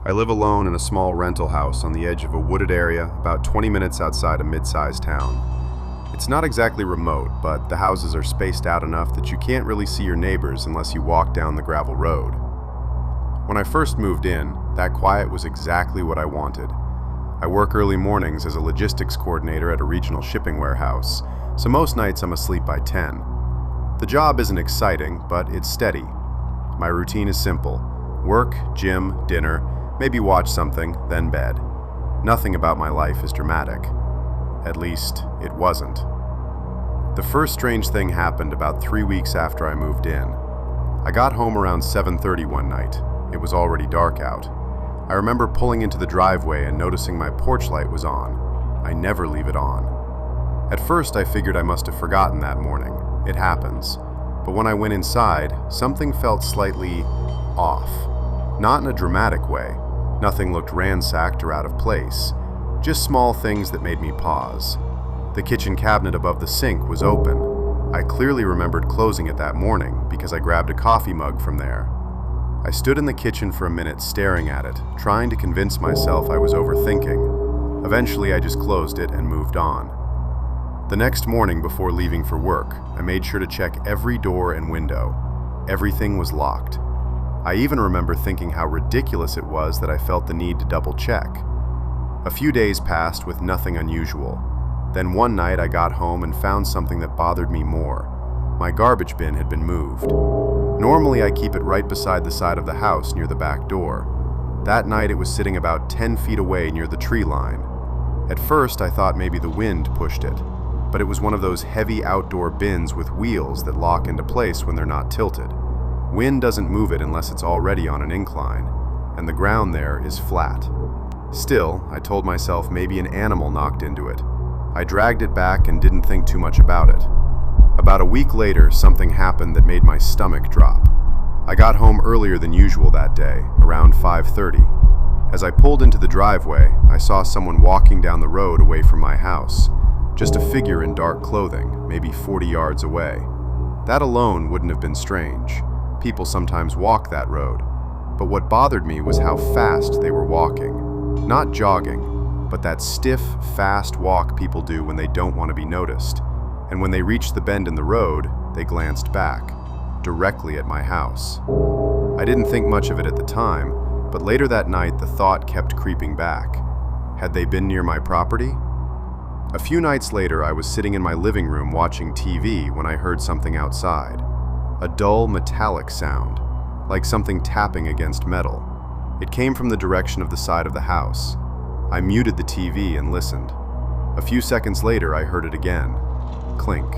I live alone in a small rental house on the edge of a wooded area about 20 minutes outside a mid-sized town. It's not exactly remote, but the houses are spaced out enough that you can't really see your neighbors unless you walk down the gravel road. When I first moved in, that quiet was exactly what I wanted. I work early mornings as a logistics coordinator at a regional shipping warehouse, so most nights I'm asleep by 10. The job isn't exciting, but it's steady. My routine is simple: work, gym, dinner, maybe watch something, then bed. Nothing about my life is dramatic. At least, it wasn't. The first strange thing happened about 3 weeks after I moved in. I got home around 7:30 one night. It was already dark out. I remember pulling into the driveway and noticing my porch light was on. I never leave it on. At first, I figured I must have forgotten that morning. It happens. But when I went inside, something felt slightly off. Not in a dramatic way. Nothing looked ransacked or out of place. Just small things that made me pause. The kitchen cabinet above the sink was open. I clearly remembered closing it that morning because I grabbed a coffee mug from there. I stood in the kitchen for a minute staring at it, trying to convince myself I was overthinking. Eventually, I just closed it and moved on. The next morning before leaving for work, I made sure to check every door and window. Everything was locked. I even remember thinking how ridiculous it was that I felt the need to double check. A few days passed with nothing unusual. Then one night I got home and found something that bothered me more. My garbage bin had been moved. Normally I keep it right beside the side of the house near the back door. That night it was sitting about 10 feet away near the tree line. At first I thought maybe the wind pushed it, but it was one of those heavy outdoor bins with wheels that lock into place when they're not tilted. Wind doesn't move it unless it's already on an incline, and the ground there is flat. Still, I told myself maybe an animal knocked into it. I dragged it back and didn't think too much about it. About a week later, something happened that made my stomach drop. I got home earlier than usual that day, around 5:30. As I pulled into the driveway, I saw someone walking down the road away from my house. Just a figure in dark clothing, maybe 40 yards away. That alone wouldn't have been strange. People sometimes walk that road. But what bothered me was how fast they were walking. Not jogging, but that stiff, fast walk people do when they don't want to be noticed. And when they reached the bend in the road, they glanced back, directly at my house. I didn't think much of it at the time, but later that night the thought kept creeping back. Had they been near my property? A few nights later, I was sitting in my living room watching TV when I heard something outside. A dull, metallic sound, like something tapping against metal. It came from the direction of the side of the house. I muted the TV and listened. A few seconds later, I heard it again. Clink.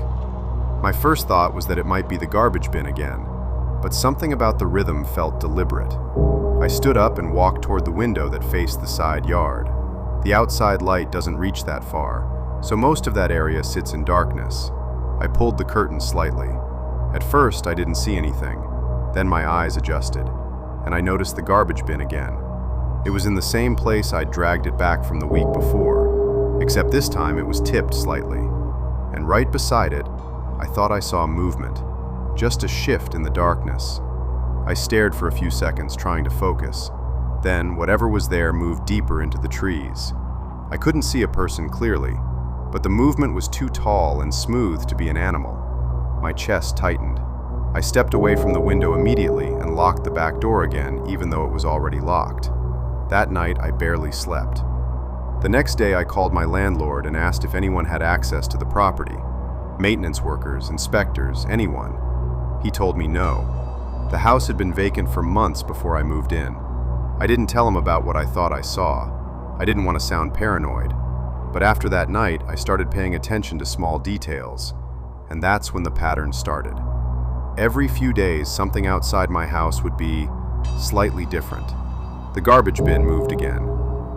My first thought was that it might be the garbage bin again, but something about the rhythm felt deliberate. I stood up and walked toward the window that faced the side yard. The outside light doesn't reach that far, so most of that area sits in darkness. I pulled the curtain slightly. At first, I didn't see anything. Then my eyes adjusted, and I noticed the garbage bin again. It was in the same place I'd dragged it back from the week before, except this time it was tipped slightly. And right beside it, I thought I saw movement, just a shift in the darkness. I stared for a few seconds, trying to focus. Then, whatever was there moved deeper into the trees. I couldn't see a person clearly, but the movement was too tall and smooth to be an animal. My chest tightened. I stepped away from the window immediately and locked the back door again, even though it was already locked. That night, I barely slept. The next day, I called my landlord and asked if anyone had access to the property. Maintenance workers, inspectors, anyone. He told me no. The house had been vacant for months before I moved in. I didn't tell him about what I thought I saw. I didn't want to sound paranoid. But after that night, I started paying attention to small details. And that's when the pattern started. Every few days, something outside my house would be slightly different. The garbage bin moved again.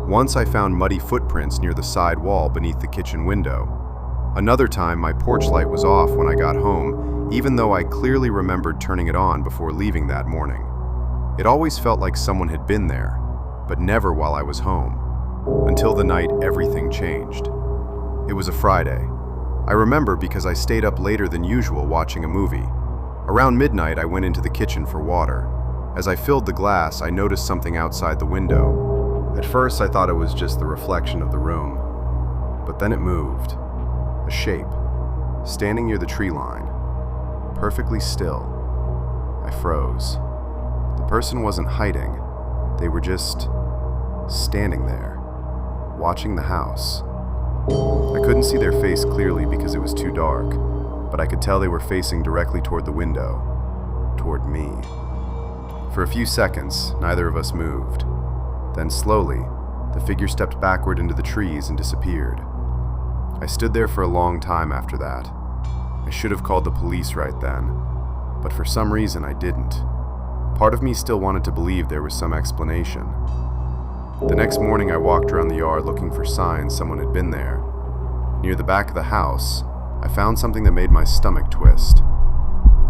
Once I found muddy footprints near the side wall beneath the kitchen window. Another time, my porch light was off when I got home, even though I clearly remembered turning it on before leaving that morning. It always felt like someone had been there, but never while I was home. Until the night everything changed. It was a Friday. I remember because I stayed up later than usual watching a movie. Around midnight, I went into the kitchen for water. As I filled the glass, I noticed something outside the window. At first, I thought it was just the reflection of the room, but then it moved. A shape, standing near the tree line, perfectly still. I froze. The person wasn't hiding. They were just standing there, watching the house. I couldn't see their face clearly because it was too dark, but I could tell they were facing directly toward the window, toward me. For a few seconds, neither of us moved. Then slowly, the figure stepped backward into the trees and disappeared. I stood there for a long time after that. I should have called the police right then, but for some reason I didn't. Part of me still wanted to believe there was some explanation. The next morning I walked around the yard looking for signs someone had been there. Near the back of the house, I found something that made my stomach twist.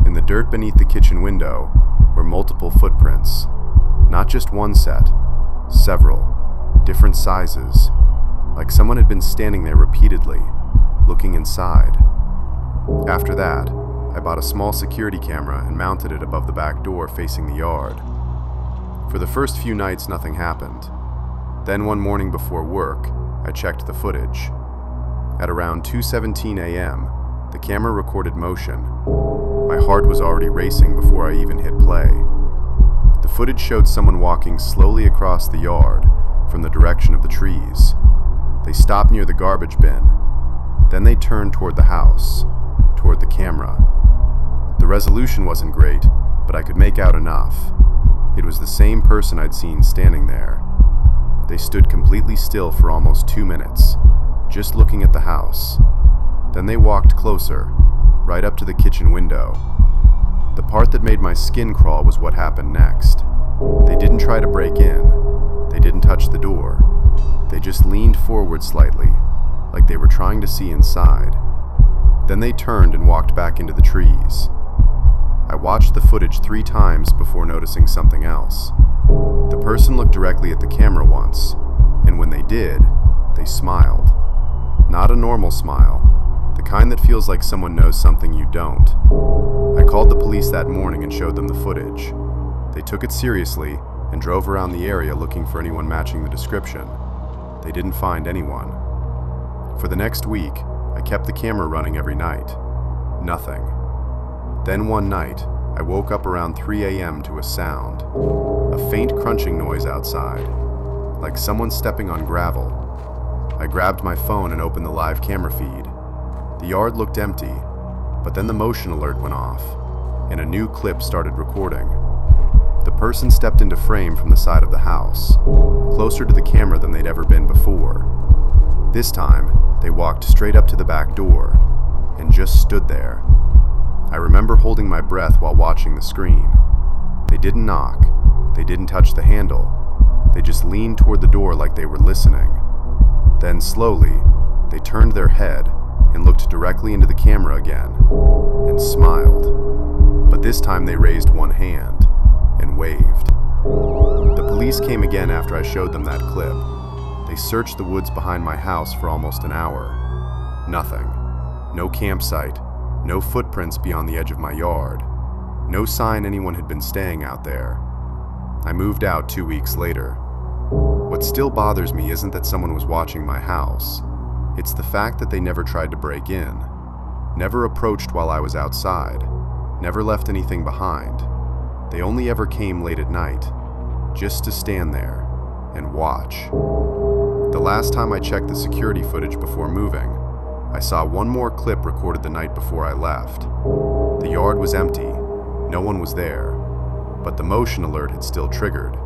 In the dirt beneath the kitchen window were multiple footprints. Not just one set, several, different sizes, like someone had been standing there repeatedly, looking inside. After that, I bought a small security camera and mounted it above the back door facing the yard. For the first few nights, nothing happened. Then one morning before work, I checked the footage. At around 2:17 a.m., the camera recorded motion. My heart was already racing before I even hit play. The footage showed someone walking slowly across the yard from the direction of the trees. They stopped near the garbage bin. Then they turned toward the house, toward the camera. The resolution wasn't great, but I could make out enough. It was the same person I'd seen standing there. They stood completely still for almost 2 minutes, just looking at the house. Then they walked closer, right up to the kitchen window. The part that made my skin crawl was what happened next. They didn't try to break in. They didn't touch the door. They just leaned forward slightly, like they were trying to see inside. Then they turned and walked back into the trees. I watched the footage 3 times before noticing something else. The person looked directly at the camera once, and when they did, they smiled. Not a normal smile, the kind that feels like someone knows something you don't. I called the police that morning and showed them the footage. They took it seriously and drove around the area looking for anyone matching the description. They didn't find anyone. For the next week, I kept the camera running every night. Nothing. Then one night, I woke up around 3 a.m. to a sound. A faint crunching noise outside, like someone stepping on gravel. I grabbed my phone and opened the live camera feed. The yard looked empty, but then the motion alert went off, and a new clip started recording. The person stepped into frame from the side of the house, closer to the camera than they'd ever been before. This time, they walked straight up to the back door, and just stood there. I remember holding my breath while watching the screen. They didn't knock, they didn't touch the handle, they just leaned toward the door like they were listening. Then slowly, they turned their head and looked directly into the camera again, and smiled. But this time they raised one hand and waved. The police came again after I showed them that clip. They searched the woods behind my house for almost an hour. Nothing. No campsite, no footprints beyond the edge of my yard, no sign anyone had been staying out there. I moved out 2 weeks later. What still bothers me isn't that someone was watching my house. It's the fact that they never tried to break in, never approached while I was outside, never left anything behind. They only ever came late at night, just to stand there and watch. The last time I checked the security footage before moving, I saw one more clip recorded the night before I left. The yard was empty, no one was there, but the motion alert had still triggered.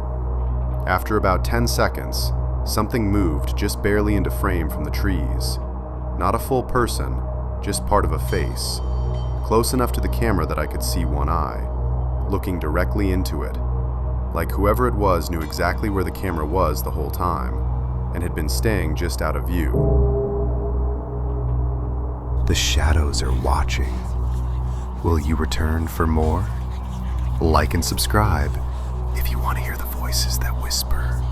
After about 10 seconds, something moved just barely into frame from the trees. Not a full person, just part of a face, close enough to the camera that I could see one eye, looking directly into it, like whoever it was knew exactly where the camera was the whole time, and had been staying just out of view. The shadows are watching. Will you return for more? Like and subscribe if you want to hear the voices that whisper.